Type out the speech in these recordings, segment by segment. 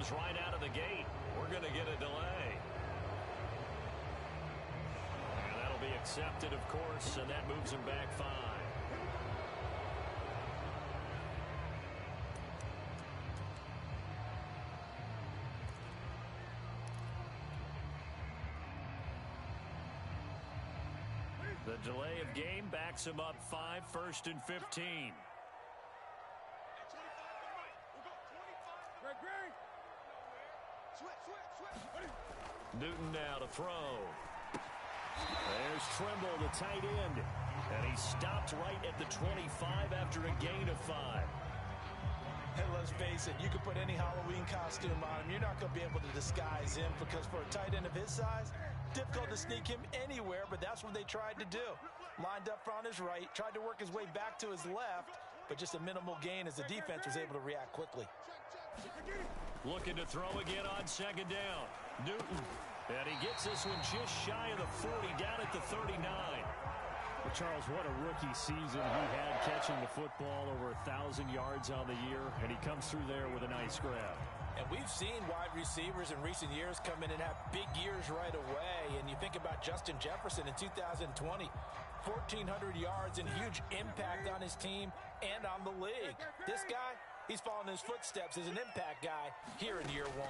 comes right out of the gate. We're going to get a delay. And that'll be accepted, of course, and that moves him back 5. The delay of game backs him up 5, 1st and 15. Newton now to throw. There's Trimble, the tight end. And he stopped right at the 25 after a gain of 5. And let's face it, you can put any Halloween costume on him. You're not going to be able to disguise him because for a tight end of his size, difficult to sneak him anywhere, but that's what they tried to do. Lined up on his right, tried to work his way back to his left, but just a minimal gain as the defense was able to react quickly. Looking to throw again on 2nd down. Newton. And he gets this one just shy of the 40, down at the 39. Well, Charles, what a rookie season he had catching the football, over 1,000 yards on the year, and he comes through there with a nice grab. And we've seen wide receivers in recent years come in and have big years right away. And you think about Justin Jefferson in 2020, 1,400 yards and huge impact on his team and on the league. This guy, he's following his footsteps as an impact guy here in year 1.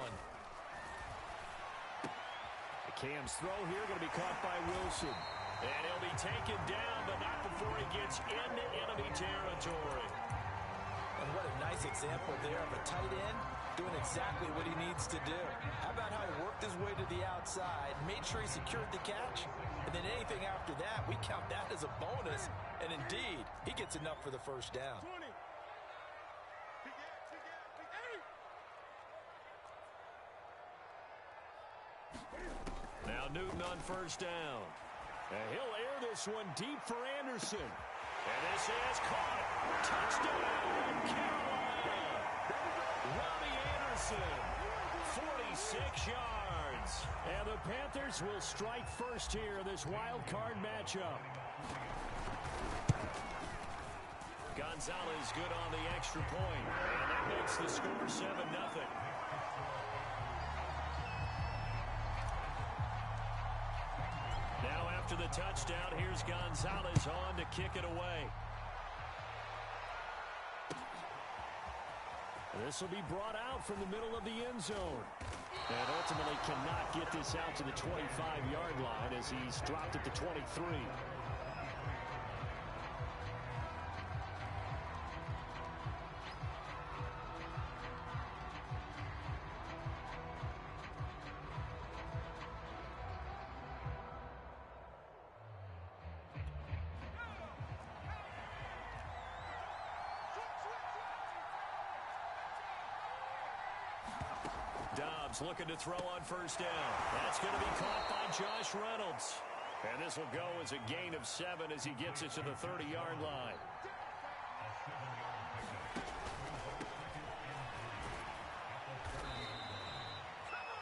Cam's throw here going to be caught by Wilson. And he'll be taken down, but not before he gets into enemy territory. And what a nice example there of a tight end doing exactly what he needs to do. How about how he worked his way to the outside, made sure he secured the catch, and then anything after that, we count that as a bonus. And indeed, he gets enough for the first down. Now Newton on 1st down. And he'll air this one deep for Anderson. And this is caught. Touchdown, Carolina. Robbie Anderson, 46 yards. And the Panthers will strike first here in this wild card matchup. Gonzalez good on the extra point. And that makes the score 7-0. Now after the touchdown, here's Gonzalez on to kick it away. This will be brought out from the middle of the end zone. And ultimately cannot get this out to the 25-yard line as he's dropped at the 23. Dobbs looking to throw on 1st down. That's going to be caught by Josh Reynolds. And this will go as a gain of 7 as he gets it to the 30-yard line.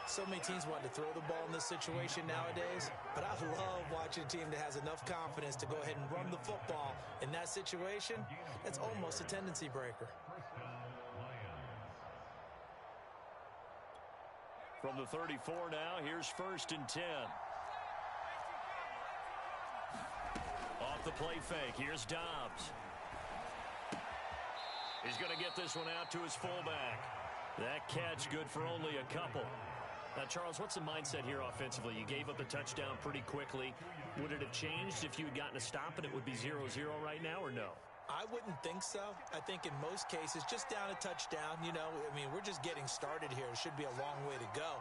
So many teams want to throw the ball in this situation nowadays, but I love watching a team that has enough confidence to go ahead and run the football. In that situation, that's almost a tendency breaker. From the 34 now, here's 1st and 10. Off the play fake, here's Dobbs. He's going to get this one out to his fullback. That catch good for only a couple. Now, Charles, what's the mindset here offensively? You gave up the touchdown pretty quickly. Would it have changed if you had gotten a stop and it would be 0-0 right now, or no? I wouldn't think so. I think in most cases, just down a touchdown, you know, I mean, we're just getting started here. It should be a long way to go.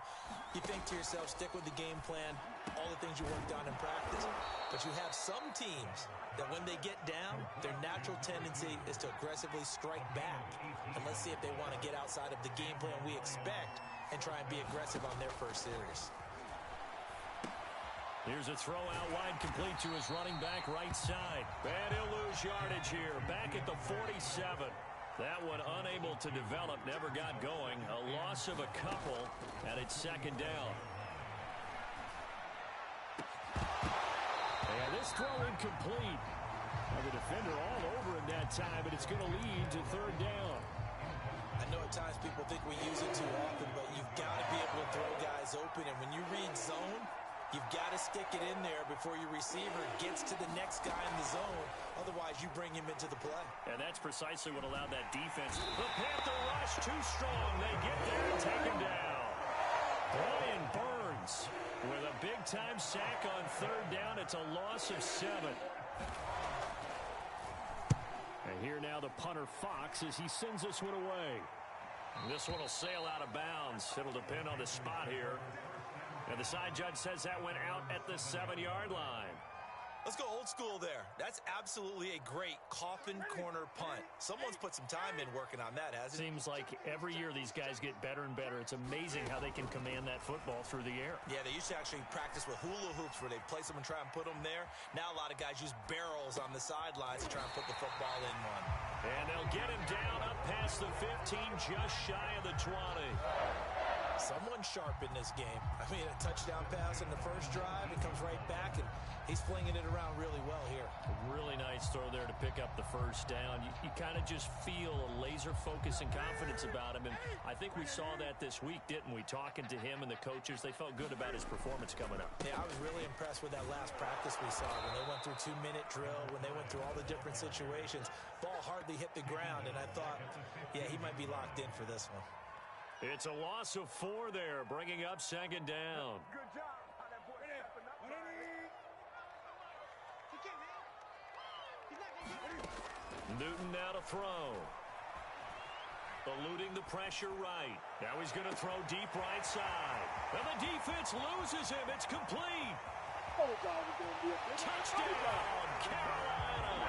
You think to yourself, stick with the game plan, all the things you worked on in practice. But you have some teams that when they get down, their natural tendency is to aggressively strike back. And let's see if they want to get outside of the game plan we expect and try and be aggressive on their first series. Here's a throw out wide, complete to his running back right side. And he'll lose yardage here, back at the 47. That one unable to develop, never got going. A loss of a couple, and it's 2nd down. And this throw incomplete. Now the defender all over him that time, but it's going to lead to 3rd down. A know at times people think we use it too often, but you've got to be able to throw guys open. And when you read zone, you've got to stick it in there before your receiver gets to the next guy in the zone. Otherwise, you bring him into the play. And that's precisely what allowed that defense. The Panther rush too strong. They get there and take him down. Brian Burns with a big-time sack on third down. It's a loss of 7. And here now the punter Fox as he sends this one away. This one will sail out of bounds. It'll depend on the spot here. And the side judge says that went out at the 7-yard line. Let's go old school there. That's absolutely a great coffin corner punt. Someone's put some time in working on that, hasn't it? Seems like every year these guys get better and better. It's amazing how they can command that football through the air. Yeah, they used to actually practice with hula hoops where they place them and try and put them there. Now a lot of guys use barrels on the sidelines to try and put the football in one. And they'll get him down up past the 15, just shy of the 20. Someone sharp in this game. I mean, a touchdown pass in the first drive. It comes right back, and he's flinging it around really well here. A really nice throw there to pick up the first down. You kind of just feel a laser focus and confidence about him, and I think we saw that this week, didn't we? Talking to him and the coaches, they felt good about his performance coming up. Yeah, I was really impressed with that last practice we saw when they went through 2-minute drill, when they went through all the different situations. Ball hardly hit the ground, and I thought, yeah, he might be locked in for this one. It's a loss of 4 there, bringing up second down. Good job. Newton now to throw. Eluding the pressure right. Now he's going to throw deep right side. And the defense loses him. It's complete. Touchdown, Carolina.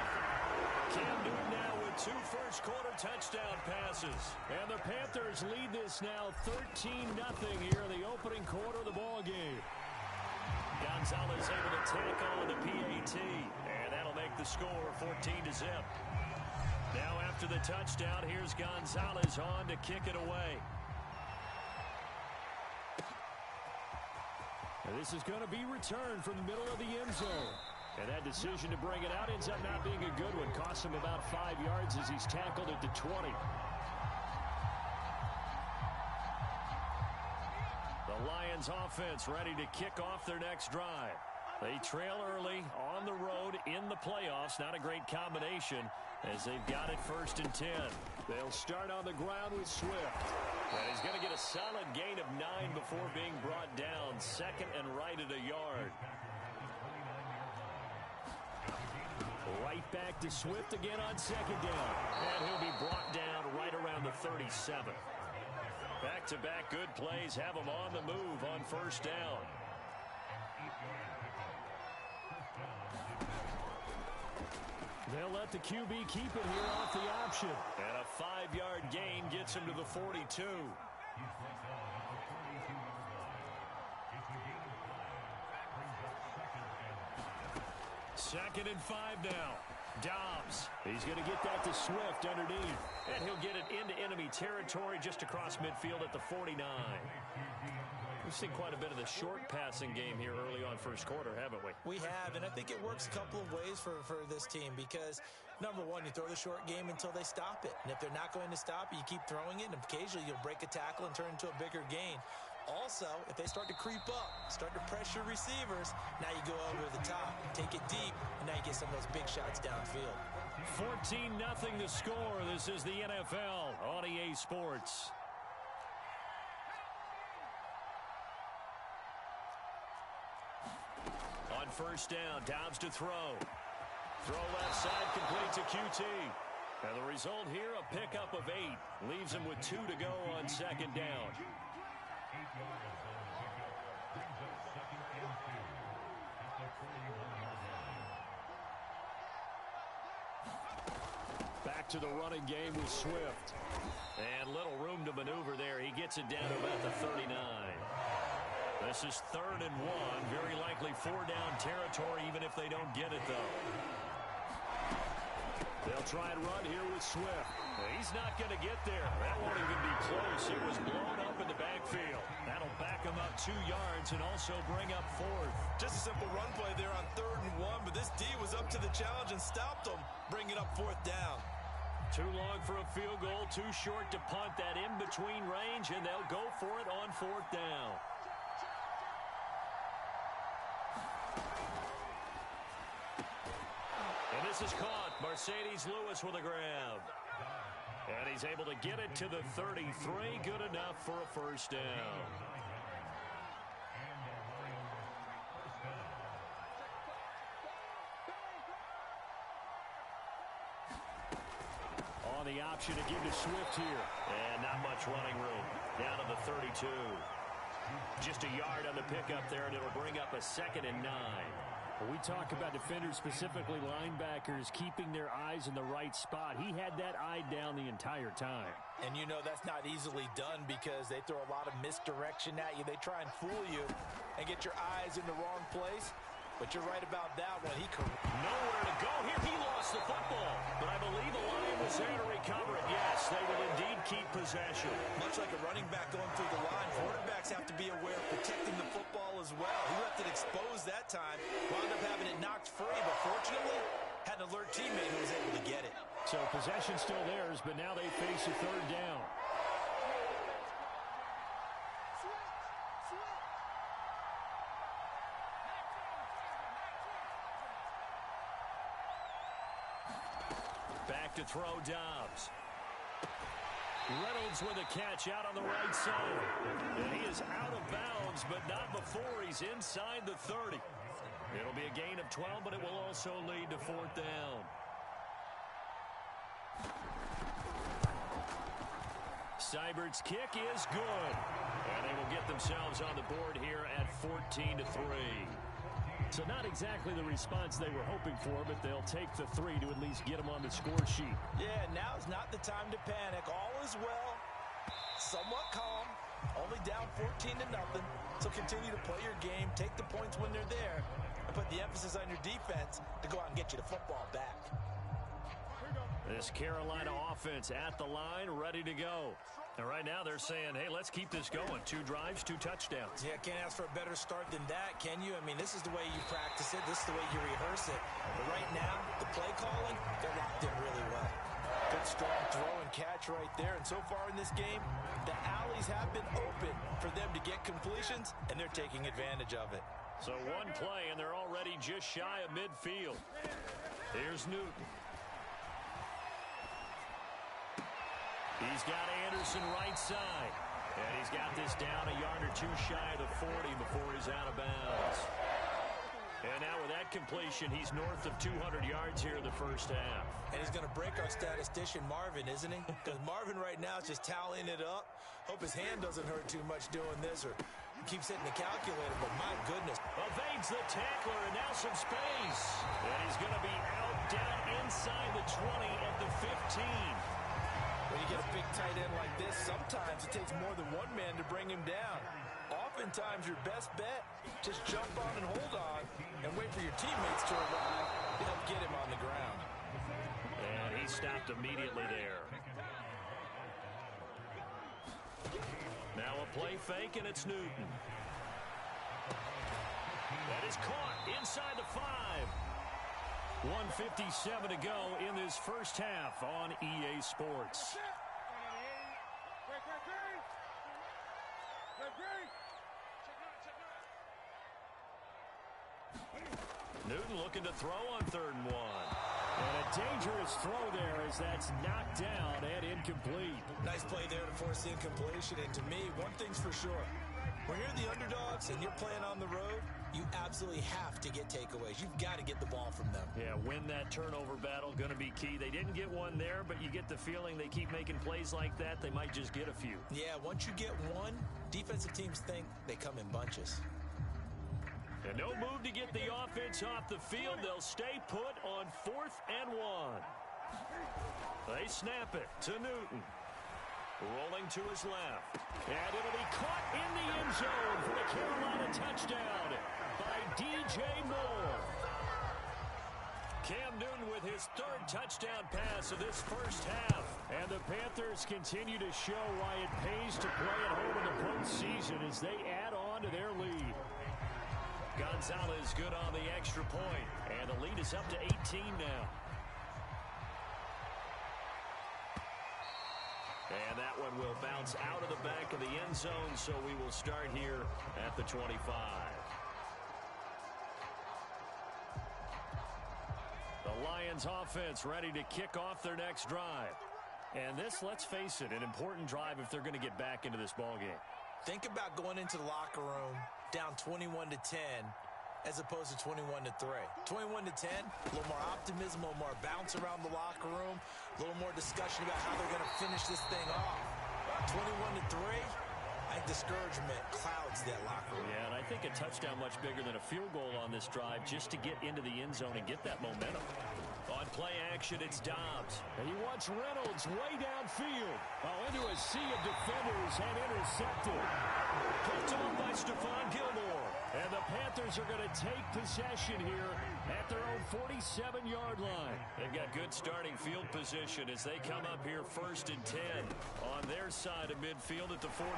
Cam Newton now with 2 first-quarter touchdown passes. And the Panthers lead this now 13-0 here in the opening quarter of the ball game. Gonzalez able to tack on the PAT. And that'll make the score 14-0. Now after the touchdown, here's Gonzalez on to kick it away. And this is going to be returned from the middle of the end zone. And that decision to bring it out ends up not being a good one. Costs him about 5 yards as he's tackled at the 20. The Lions offense ready to kick off their next drive. They trail early on the road in the playoffs. Not a great combination as they've got it 1st and 10. They'll start on the ground with Swift. And he's going to get a solid gain of 9 before being brought down. 2nd and right at a yard. Right back to Swift again on 2nd down. And he'll be brought down right around the 37. Back-to-back good plays have him on the move on 1st down. They'll let the QB keep it here off the option. And a 5-yard gain gets him to the 42. 2nd and 5 now. Dobbs. He's going to get that to Swift underneath. And he'll get it into enemy territory just across midfield at the 49. We've seen quite a bit of the short passing game here early on 1st quarter, haven't we? We have, and I think it works a couple of ways for this team because, number one, you throw the short game until they stop it. And if they're not going to stop it, you keep throwing it, and occasionally you'll break a tackle and turn into a bigger gain. Also, if they start to creep up, start to pressure receivers, now you go over the top, take it deep, and now you get some of those big shots downfield. 14-0 the score. This is the NFL on EA Sports. On 1st down, Dobbs to throw. Throw left side, complete to QT. And the result here, a pickup of 8. Leaves him with 2 to go on 2nd down. Back to the running game with Swift. And little room to maneuver there. He gets it down to about the 39. This is 3rd and 1. Very likely 4-down territory, even if they don't get it, though. They'll try and run here with Swift. He's not going to get there. That won't even be close. It was blown up in the backfield. That'll back him up 2 yards and also bring up 4th. Just a simple run play there on 3rd and 1, but this D was up to the challenge and stopped him, bringing up 4th down. Too long for a field goal, too short to punt that in-between range, and they'll go for it on 4th down. And this is caught. Mercedes Lewis with a grab. And he's able to get it to the 33. Good enough for a first down. On the option to give to Swift here. And not much running room. Down to the 32. Just a yard on the pickup there, and it'll bring up a 2nd and 9. When we talk about defenders, specifically linebackers, keeping their eyes in the right spot, he had that eye down the entire time. And you know that's not easily done because they throw a lot of misdirection at you. They try and fool you and get your eyes in the wrong place. But you're right about that one. Nowhere to go here. He lost the football. But I believe the line was there to recover it. Yes, they will indeed keep possession. Much like a running back going through the line, quarterbacks have to be aware of protecting the football as well. He left it exposed that time. Wound up having it knocked free, but fortunately, had an alert teammate who was able to get it. So possession still theirs, but now they face a 3rd down. Back to throw Dobbs. Reynolds with a catch out on the right side. And he is out of bounds, but not before he's inside the 30. It'll be a gain of 12, but it will also lead to 4th down. Seibert's kick is good. And they will get themselves on the board here at 14-3. So not exactly the response they were hoping for, but they'll take the 3 to at least get them on the score sheet. Yeah, now's not the time to panic. All is well. Somewhat calm. Only down 14-0. So continue to play your game, take the points when they're there, and put the emphasis on your defense to go out and get you the football back. This Carolina offense at the line, ready to go. And right now they're saying, hey, let's keep this going. 2 drives, 2 touchdowns. Yeah, can't ask for a better start than that, can you? I mean, this is the way you practice it. This is the way you rehearse it. But right now, the play calling, they're locked in really well. Good, strong throw and catch right there. And so far in this game, the alleys have been open for them to get completions, and they're taking advantage of it. So 1 play, and they're already just shy of midfield. Here's Newton. He's got Anderson right side. And he's got this down a yard or 2 shy of the 40 before he's out of bounds. And now with that completion, he's north of 200 yards here in the first half. And he's going to break our statistician, Marvin, isn't he? Because Marvin right now is just tallying it up. Hope his hand doesn't hurt too much doing this or keeps hitting the calculator, but my goodness. Evades the tackler, and now some space. And he's going to be out down inside the 20 at the 15. When you get a big tight end like this, sometimes it takes more than one man to bring him down. Oftentimes, your best bet, just jump on and hold on and wait for your teammates to arrive to help get him on the ground. And he stopped immediately there. Now a play fake, and it's Newton. That is caught inside the 5. 1:57 to go in this first half on EA Sports. Newton looking to throw on 3rd and 1. And a dangerous throw there as that's knocked down and incomplete. Nice play there to force the incompletion. And to me, one thing's for sure. When you're the underdogs and you're playing on the road, you absolutely have to get takeaways. You've got to get the ball from them. Yeah, win that turnover battle, going to be key. They didn't get one there, but you get the feeling they keep making plays like that, they might just get a few. Yeah, once you get one, defensive teams think they come in bunches. And no move to get the offense off the field. They'll stay put on 4th and 1. They snap it to Newton. Rolling to his left. And it'll be caught in the end zone for the Carolina touchdown by DJ Moore. Cam Newton with his 3rd touchdown pass of this first half. And the Panthers continue to show why it pays to play at home in the postseason as they add on to their lead. Gonzalez good on the extra point. And the lead is up to 18 now. And that one will bounce out of the back of the end zone, so we will start here at the 25. The Lions offense ready to kick off their next drive. And this, let's face it, an important drive if they're going to get back into this ballgame. Think about going into the locker room down 21-10 as opposed to 21-3. 21-10, a little more optimism, a little more bounce around the locker room, a little more discussion about how they're going to finish this thing off. 21-3, I think discouragement clouds that locker room. Yeah, and I think a touchdown much bigger than a field goal on this drive just to get into the end zone and get that momentum. On play action, it's Dobbs. And he wants Reynolds way downfield. Into a sea of defenders and intercepted. Picked off by Stephon Gilmore. And the Panthers are going to take possession here at their own 47-yard line. They've got good starting field position as they come up here 1st and 10 on their side of midfield at the 47.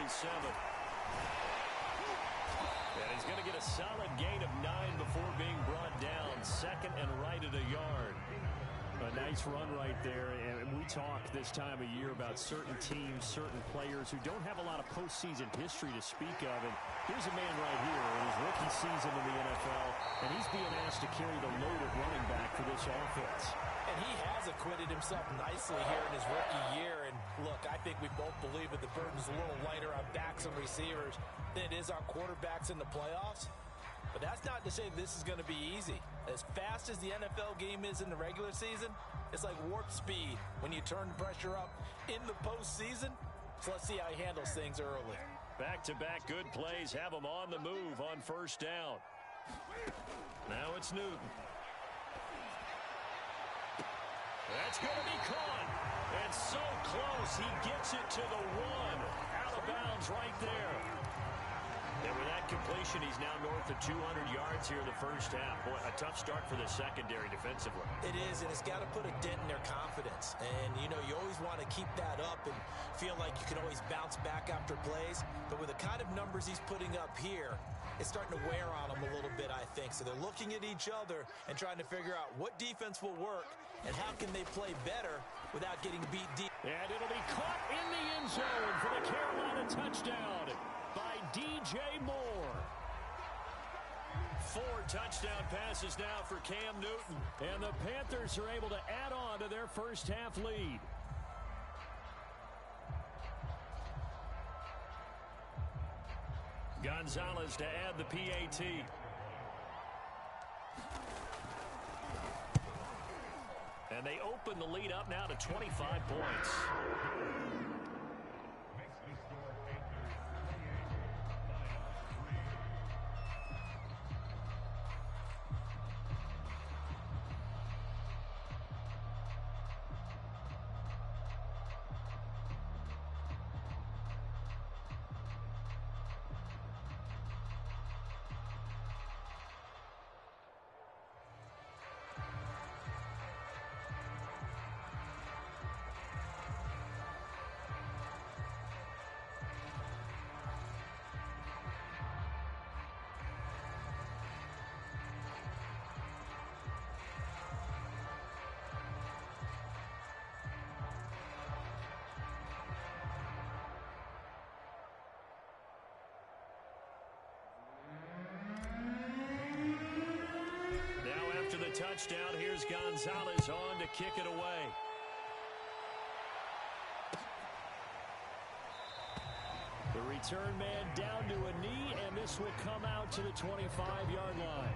And he's going to get a solid gain of 9 before being brought down. 2nd and right at a yard. A nice run right there, and we talk this time of year about certain teams, certain players who don't have a lot of postseason history to speak of, and here's a man right here in his rookie season in the NFL, and he's being asked to carry the load of running back for this offense. And he has acquitted himself nicely here in his rookie year, and look, I think we both believe that the burden's a little lighter on backs and receivers than it is on quarterbacks in the playoffs. But that's not to say this is going to be easy. As fast as the NFL game is in the regular season, it's like warp speed when you turn the pressure up in the postseason. So let's see how he handles things early. Back-to-back good plays have him on the move on 1st down. Now it's Newton. That's going to be caught. And so close, he gets it to the 1. Out of bounds right there. And with that completion, he's now north of 200 yards here in the 1st half. Boy, a tough start for the secondary defensively. It is, and it's got to put a dent in their confidence. And, you know, you always want to keep that up and feel like you can always bounce back after plays. But with the kind of numbers he's putting up here, it's starting to wear on them a little bit, I think. So they're looking at each other and trying to figure out what defense will work and how can they play better without getting beat deep. And it'll be caught in the end zone for the Carolina touchdown by DJ Moore. 4 touchdown passes now for Cam Newton. And the Panthers are able to add on to their 1st half lead. Gonzalez to add the PAT. And they open the lead up now to 25 points. After the touchdown, here's Gonzalez on to kick it away. The return man down to a knee, and this will come out to the 25-yard line.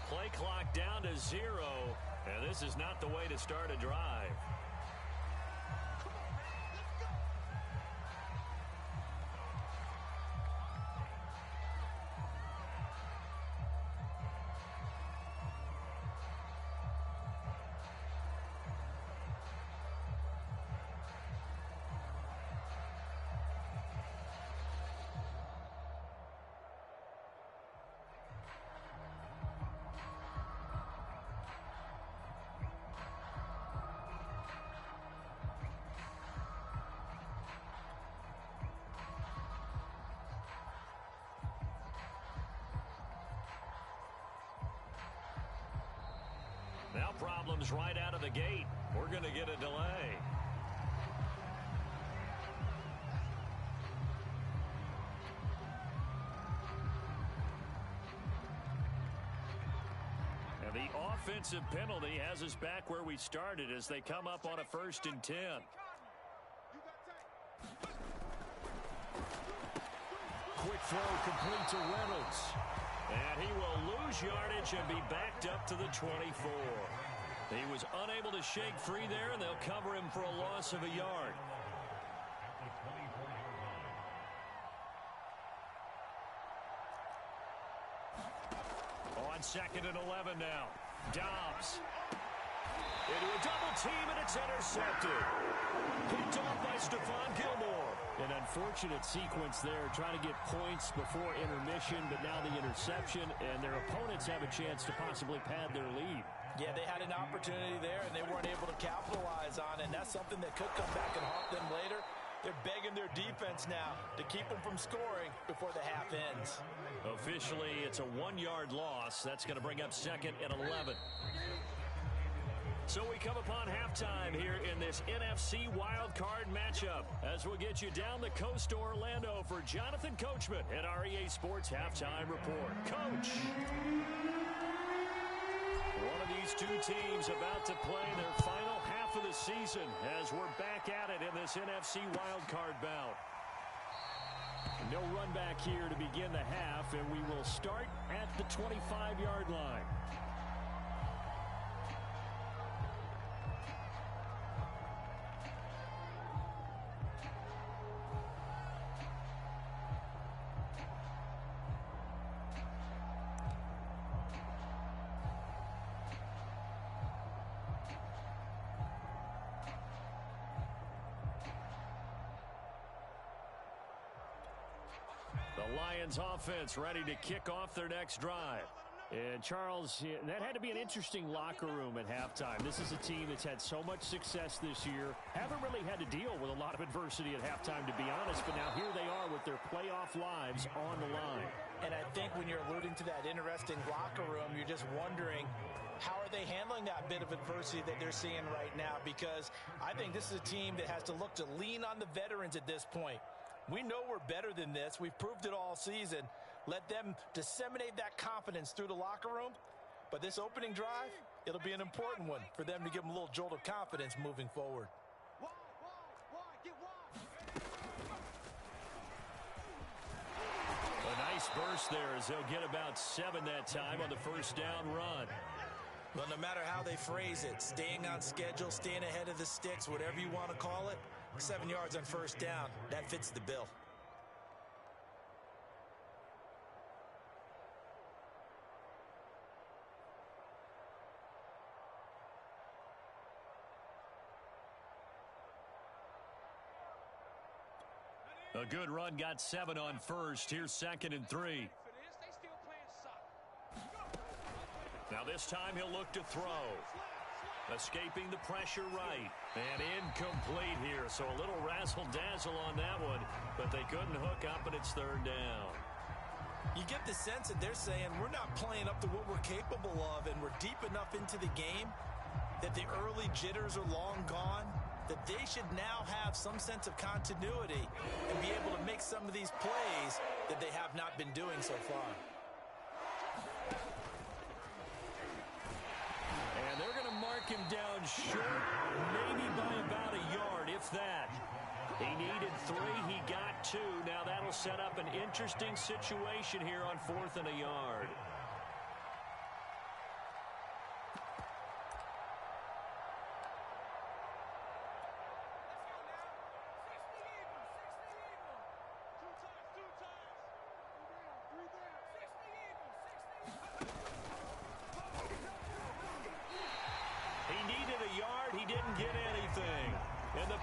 Play clock down to 0, and this is not the way to start a drive. problems right out of the gate. We're going to get a delay. And the offensive penalty has us back where we started as they come up on a 1st and 10. Quick throw complete to Reynolds. And he will lose yardage and be backed up to the 24. He was unable to shake free there, and they'll cover him for a loss of a yard. On 2nd and 11 now. Dobbs. Into a double team, and it's intercepted. Picked off by Stephon Gilmore. An unfortunate sequence there, trying to get points before intermission, but now the interception, and their opponents have a chance to possibly pad their lead. Yeah, they had an opportunity there, and they weren't able to capitalize on it, and that's something that could come back and haunt them later. They're begging their defense now to keep them from scoring before the half ends. Officially, it's a 1-yard loss. That's going to bring up 2nd and 11. So we come upon halftime here in this NFC wildcard matchup as we'll get you down the coast to Orlando for Jonathan Coachman at our EA Sports Halftime Report. Coach! One of these two teams about to play their final half of the season as we're back at it in this NFC wildcard bout. No run back here to begin the half, and we will start at the 25-yard line. The Lions offense ready to kick off their next drive. And Charles, that had to be an interesting locker room at halftime. This is a team that's had so much success this year. Haven't really had to deal with a lot of adversity at halftime, to be honest. But now here they are with their playoff lives on the line. And I think when you're alluding to that interesting locker room, you're just wondering, how are they handling that bit of adversity that they're seeing right now? Because I think this is a team that has to look to lean on the veterans at this point. We know we're better than this. We've proved it all season. Let them disseminate that confidence through the locker room. But this opening drive, it'll be an important one for them to give them a little jolt of confidence moving forward. A nice burst there as they'll get about 7 that time on the first down run. Well, no matter how they phrase it, staying on schedule, staying ahead of the sticks, whatever you want to call it, 7 yards on first down, that fits the bill. A good run got 7 on first. Here's 2nd and 3. Now this time he'll look to throw. Escaping the pressure right. And incomplete here. So a little razzle-dazzle on that one. But they couldn't hook up, and it's 3rd down. You get the sense that they're saying we're not playing up to what we're capable of, and we're deep enough into the game that the early jitters are long gone, that they should now have some sense of continuity and be able to make some of these plays that they have not been doing so far. And they're going to mark him down short, maybe by about a yard, if that. He needed 3, he got 2. Now that'll set up an interesting situation here on 4th and a yard.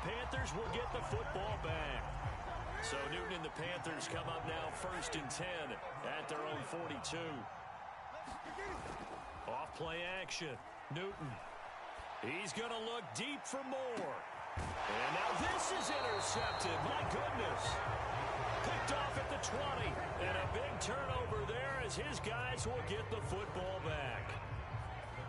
Panthers will get the football back. So Newton and the Panthers come up now 1st and 10 at their own 42. Off play action. Newton. He's going to look deep for more. And now this is intercepted. My goodness. Picked off at the 20. And a big turnover there as his guys will get the football back.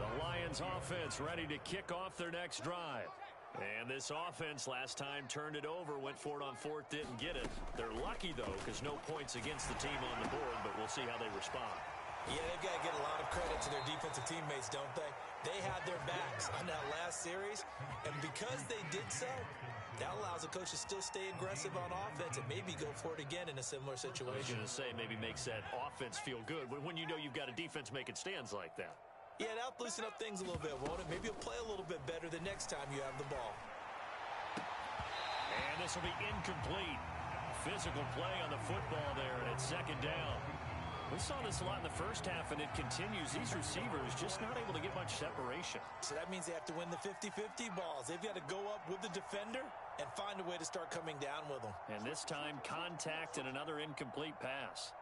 The Lions offense ready to kick off their next drive. And this offense last time turned it over, went for it on fourth, didn't get it. They're lucky, though, because no points against the team on the board, but we'll see how they respond. Yeah, they've got to get a lot of credit to their defensive teammates, don't they? They had their backs on that last series, and because they did so, that allows the coach to still stay aggressive on offense and maybe go for it again in a similar situation. I was going to say, maybe makes that offense feel good when you know you've got a defense making stands like that. Yeah, that'll loosen up things a little bit, won't it? Maybe you'll play a little bit better the next time you have the ball. And this will be incomplete. Physical play on the football there, and it's second down. We saw this a lot in the first half, and it continues. These receivers just not able to get much separation. So that means they have to win the 50-50 balls. They've got to go up with the defender and find a way to start coming down with them. And this time, contact and another incomplete pass.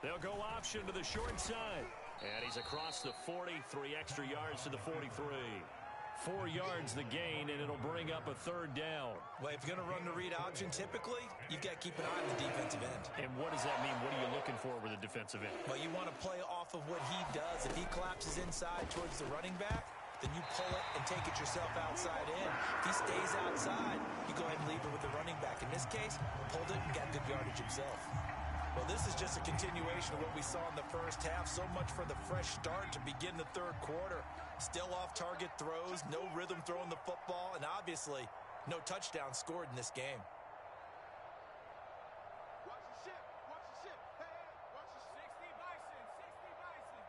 They'll go option to the short side. And he's across the 40, 3 extra yards to the 43. 4 yards the gain, and it'll bring up a third down. Well, if you're going to run the read option, typically, you've got to keep an eye on the defensive end. And what does that mean? What are you looking for with a defensive end? Well, you want to play off of what he does. If he collapses inside towards the running back, then you pull it and take it yourself outside in. If he stays outside, you go ahead and leave it with the running back. In this case, pulled it and got good yardage himself. Well, this is just a continuation of what we saw in the first half. So much for the fresh start to begin the third quarter. Still off-target throws, no rhythm throwing the football, and obviously no touchdown scored in this game. Watch the ship. Watch the ship. Hey, watch the 60 Bison. 60 Bison.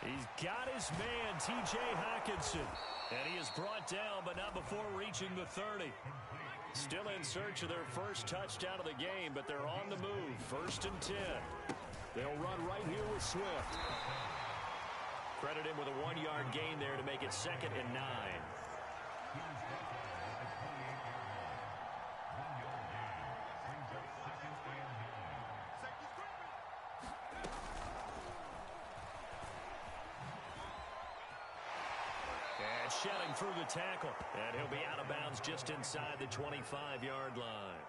He's got his man, T.J. Hockenson. And he is brought down, but not before reaching the 30. Still in search of their first touchdown of the game, but they're on the move. 1st and 10. They'll run right here with Swift. Credit him with a 1-yard gain there to make it 2nd and 9. And shedding through the tackle. And he'll be out of bounds just inside the 25-yard line.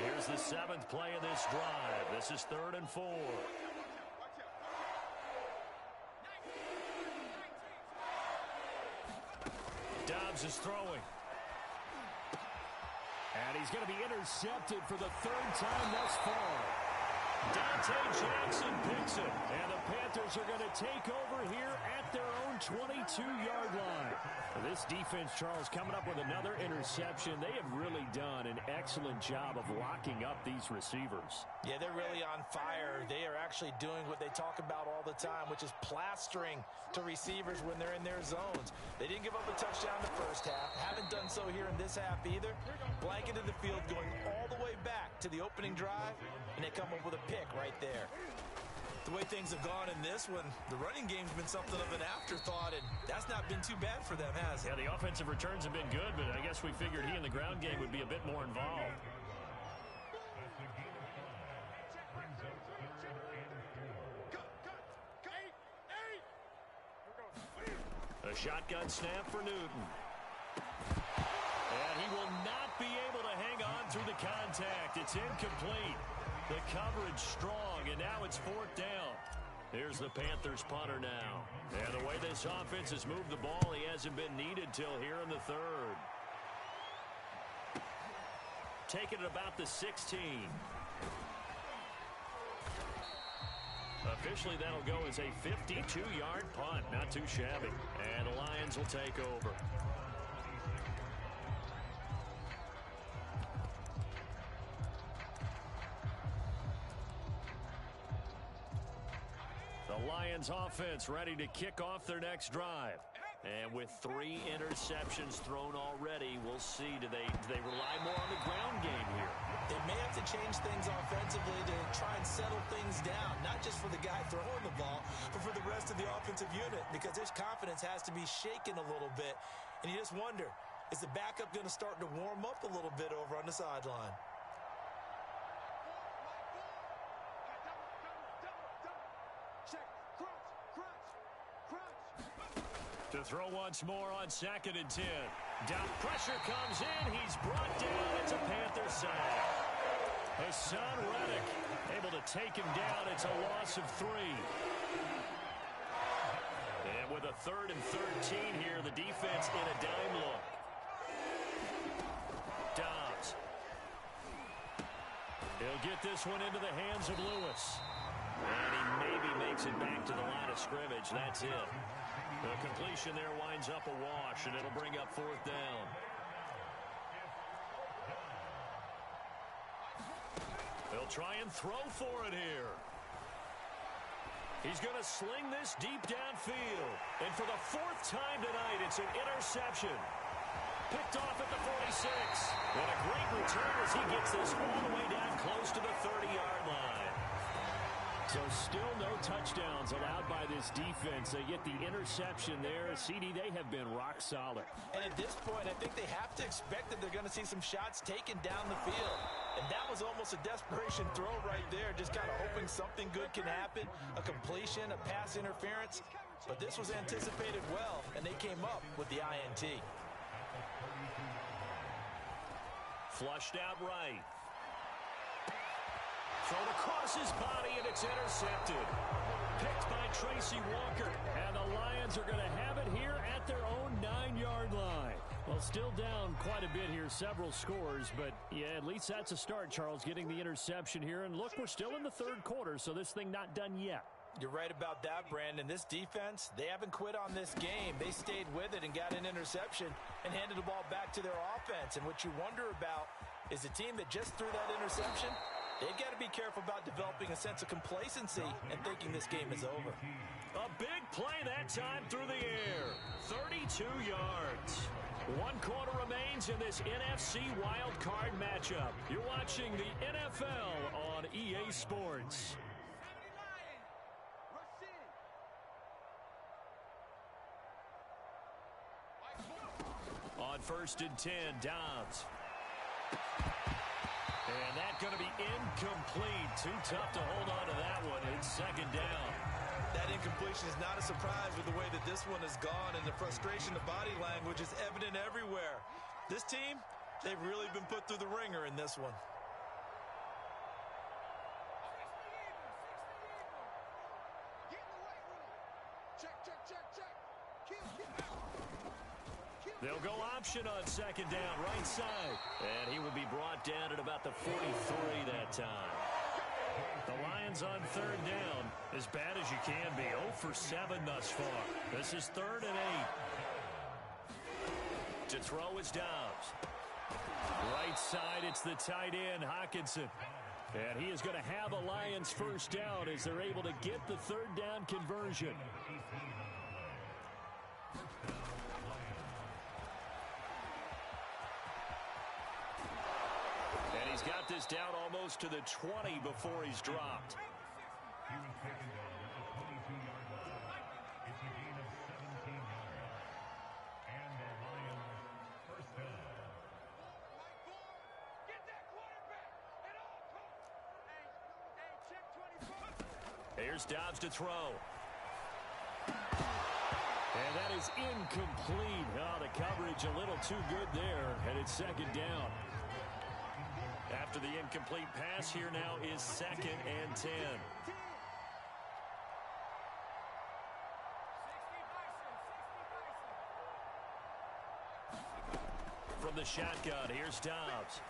Here's the 7th play of this drive. This is 3rd and 4. Dobbs is throwing. And he's going to be intercepted for the 3rd time thus far. Dante Jackson picks it. And the Panthers are going to take over here at their own 22-yard line. This defense, Charles, coming up with another interception. They have really done an excellent job of locking up these receivers. Yeah, they're really on fire. They are actually doing what they talk about all the time, which is plastering to receivers when they're in their zones. They didn't give up a touchdown the first half. Haven't done so here in this half either. Blanketed the field going all the way back to the opening drive, and they come up with a pick right there. The way things have gone in this one, the running game's been something of an afterthought, and that's not been too bad for them, has it? Yeah, the offensive returns have been good, but I guess we figured he in the ground game would be a bit more involved. A shotgun snap for Newton. And he will not be able to hang on through the contact. It's incomplete. The coverage strong, and now it's 4th down. Here's the Panthers punter now. And the way this offense has moved the ball, he hasn't been needed till here in the 3rd. Taking it about the 16. Officially, that'll go as a 52-yard punt. Not too shabby. And the Lions will take over. The Lions offense ready to kick off their next drive. And with 3 interceptions thrown already, we'll see, do they rely more on the ground game here? They may have to change things offensively to try and settle things down, not just for the guy throwing the ball, but for the rest of the offensive unit, because his confidence has to be shaken a little bit. And you just wonder, is the backup going to start to warm up a little bit over on the sideline? To throw once more on 2nd and 10. Down pressure comes in. He's brought down. It's a Panther sack. Hassan Reddick able to take him down. It's a loss of 3. And with a 3rd and 13 here, the defense in a dime look. Dobbs. He'll get this one into the hands of Lewis. And he maybe makes it back to the line of scrimmage. That's it. The completion there winds up a wash, and it'll bring up 4th down. They'll try and throw for it here. He's going to sling this deep downfield. And for the 4th time tonight, it's an interception. Picked off at the 46. And a great return as he gets this all the way down close to the 30-yard line. So still no touchdowns allowed by this defense. They get the interception there. CD, they have been rock solid. And at this point, I think they have to expect that they're going to see some shots taken down the field. And that was almost a desperation throw right there, just kind of hoping something good can happen, a completion, a pass interference. But this was anticipated well, and they came up with the INT. Flushed out right. Thrown across his body, and it's intercepted. Picked by Tracy Walker. And the Lions are going to have it here at their own 9-yard line. Well, still down quite a bit here, several scores. But, yeah, at least that's a start, Charles, getting the interception here. And, look, we're still in the 3rd quarter, so this thing not done yet. You're right about that, Brandon. This defense, they haven't quit on this game. They stayed with it and got an interception and handed the ball back to their offense. And what you wonder about is the team that just threw that interception, they've got to be careful about developing a sense of complacency and thinking this game is over. A big play that time through the air. 32 yards. 1 quarter remains in this NFC Wild Card matchup. You're watching the NFL on EA Sports. On 1st and 10, Dobbs. And that's going to be incomplete. Too tough to hold on to that one. It's 2nd down. That incompletion is not a surprise with the way that this one has gone, and the frustration, the body language is evident everywhere. This team, they've really been put through the ringer in this one. They'll go option on 2nd down, right side. And he will be brought down at about the 43 that time. The Lions on 3rd down, as bad as you can be. 0 for 7 thus far. This is 3rd and 8. To throw is Dobbs. Right side, it's the tight end, Hockenson. And he is going to have a Lions 1st down as they're able to get the 3rd down conversion. And he's got this down almost to the 20 before he's dropped. Here's Dobbs to throw. And that is incomplete. Oh, the coverage a little too good there, and it's 2nd down. After the incomplete pass, here now is 2nd and 10. From the shotgun, here's Dobbs.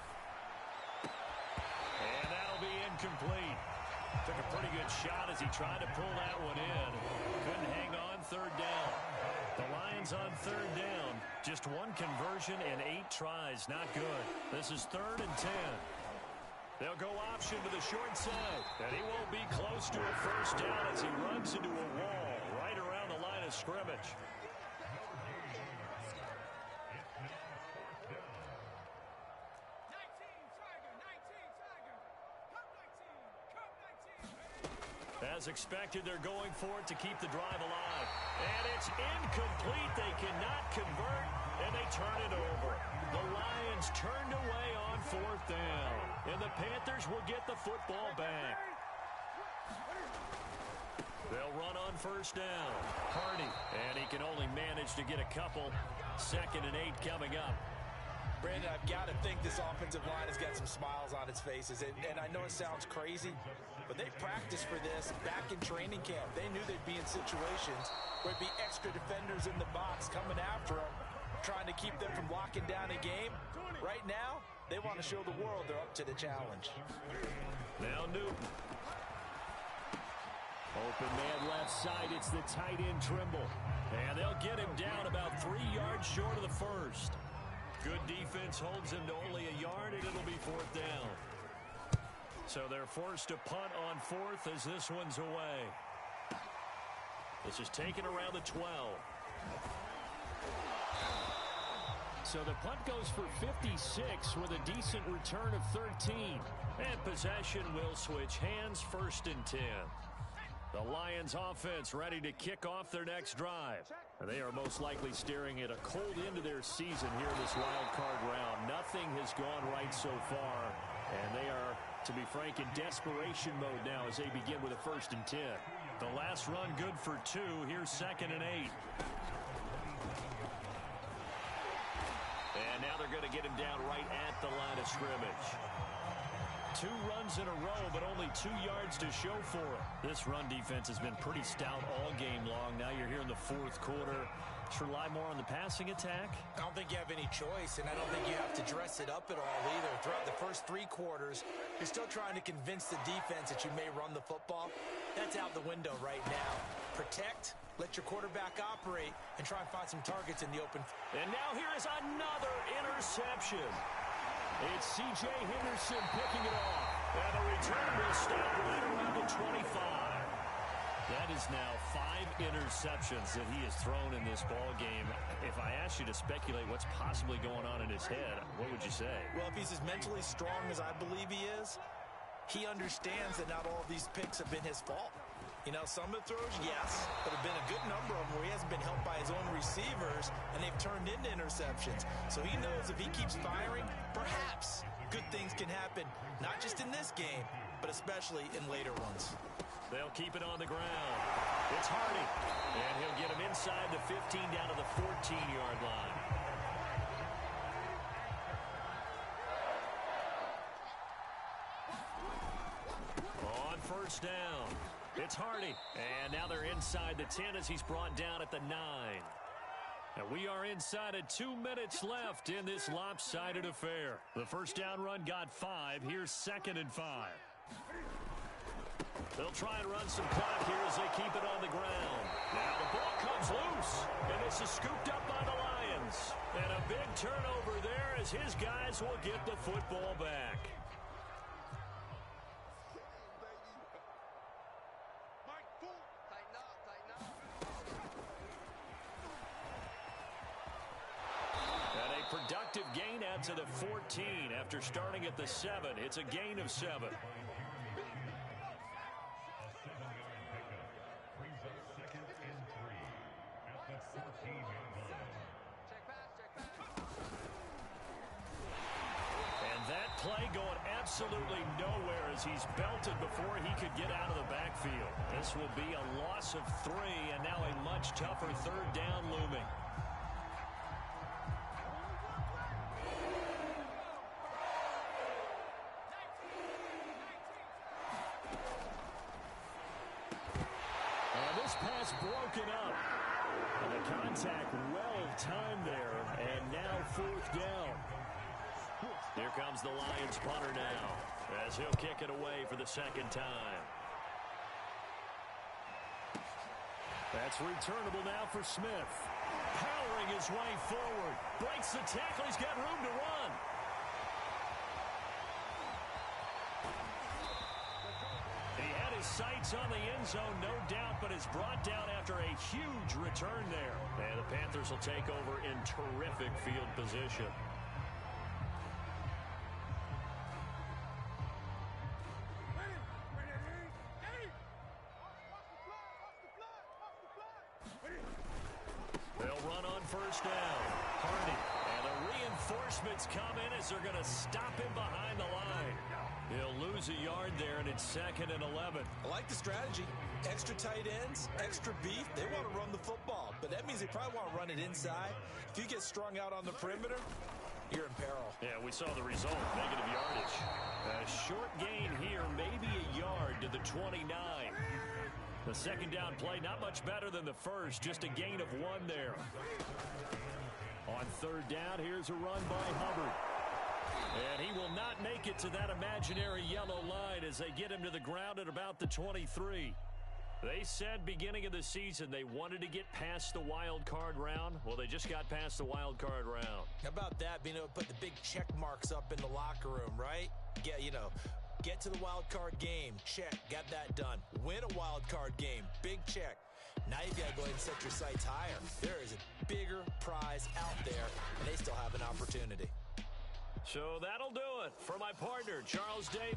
And that'll be incomplete. Took a pretty good shot as he tried to pull that one in. Couldn't hang on 3rd down. The Lions on 3rd down. Just 1 conversion and 8 tries. Not good. This is 3rd and 10. They'll go option to the short side. And he won't be close to a 1st down as he runs into a wall right around the line of scrimmage. As expected, they're going for it to keep the drive alive. And it's incomplete. They cannot convert, and they turn it over. The Lions turned away on 4th down, and the Panthers will get the football back. They'll run on first down. Hardy, and he can only manage to get a couple. 2nd and 8 coming up. Brandon, I've got to think this offensive line has got some smiles on its faces. And I know it sounds crazy, but they practiced for this back in training camp. They knew they'd be in situations where it'd be extra defenders in the box coming after them, trying to keep them from locking down a game. Right now, they want to show the world they're up to the challenge. Now Newton. Open man left side. It's the tight end Trimble. And they'll get him down about 3 yards short of the first. Good defense holds him to only a yard, and it'll be 4th down. So they're forced to punt on 4th as this one's away. This is taken around the 12. So the punt goes for 56 with a decent return of 13. And possession will switch hands, 1st and 10. The Lions offense ready to kick off their next drive. They are most likely staring at a cold end of their season here in this wild card round. Nothing has gone right so far, and they are, to be frank, in desperation mode now as they begin with a 1st and 10. The last run good for 2. Here's 2nd and 8. And now they're going to get him down right at the line of scrimmage. 2 runs in a row, but only 2 yards to show for it. This run defense has been pretty stout all game long. Now you're here in the 4th quarter. Should rely more on the passing attack? I don't think you have any choice, and I don't think you have to dress it up at all either. Throughout the first 3 quarters, you're still trying to convince the defense that you may run the football. That's out the window right now. Protect, let your quarterback operate, and try and find some targets in the open. And now here is another interception. It's C.J. Henderson picking it off. And the return will stop right around the 25. That is now 5 interceptions that he has thrown in this ball game. If I asked you to speculate what's possibly going on in his head, what would you say? Well, if he's as mentally strong as I believe he is, he understands that not all of these picks have been his fault. You know, some of the throws, yes, but have been a good number of them where he hasn't been helped by his own receivers, and they've turned into interceptions. So he knows if he keeps firing, perhaps good things can happen, not just in this game, but especially in later ones. They'll keep it on the ground. It's Hardy, and he'll get him inside the 15 down to the 14-yard line. On first down. It's Hardy, and now they're inside the 10 as he's brought down at the 9. And we are inside of 2 minutes left in this lopsided affair. The first down run got 5. Here's 2nd and 5. They'll try and run some clock here as they keep it on the ground. Now the ball comes loose, and this is scooped up by the Lions. And a big turnover there as his guys will get the football back. Productive gain out to the 14 after starting at the 7. It's a gain of 7. And that play going absolutely nowhere as he's belted before he could get out of the backfield. This will be a loss of 3, and now a much tougher 3rd down looming. Pass broken up. And the contact well timed there. And now 4th down. Here comes the Lions punter now as he'll kick it away for the 2nd time. That's returnable now for Smith. Powering his way forward. Breaks the tackle. He's got room to run. Sights on the end zone, no doubt, but is brought down after a huge return there. And the Panthers will take over in terrific field position. They'll run on first down. Hardy, and a reinforcement Reinforcements come in as they're going to stop him behind the line. He'll lose a yard there, and it's 2nd and 11. I like the strategy. Extra tight ends, extra beef. They want to run the football, but that means they probably want to run it inside. If you get strung out on the perimeter, you're in peril. Yeah, we saw the result, negative yardage. A short gain here, maybe a yard to the 29. The second down play, not much better than the first, just a gain of 1 there. On 3rd down, here's a run by Hubbard. And he will not make it to that imaginary yellow line as they get him to the ground at about the 23. They said beginning of the season they wanted to get past the wild card round. Well, they just got past the wild card round. How about that, being able to put the big check marks up in the locker room, right? Get to the wild card game. Check. Got that done. Win a wild card game. Big check. Now you've got to go ahead and set your sights higher. There is a bigger prize out there, and they still have an opportunity. So that'll do it. For my partner, Charles Davis.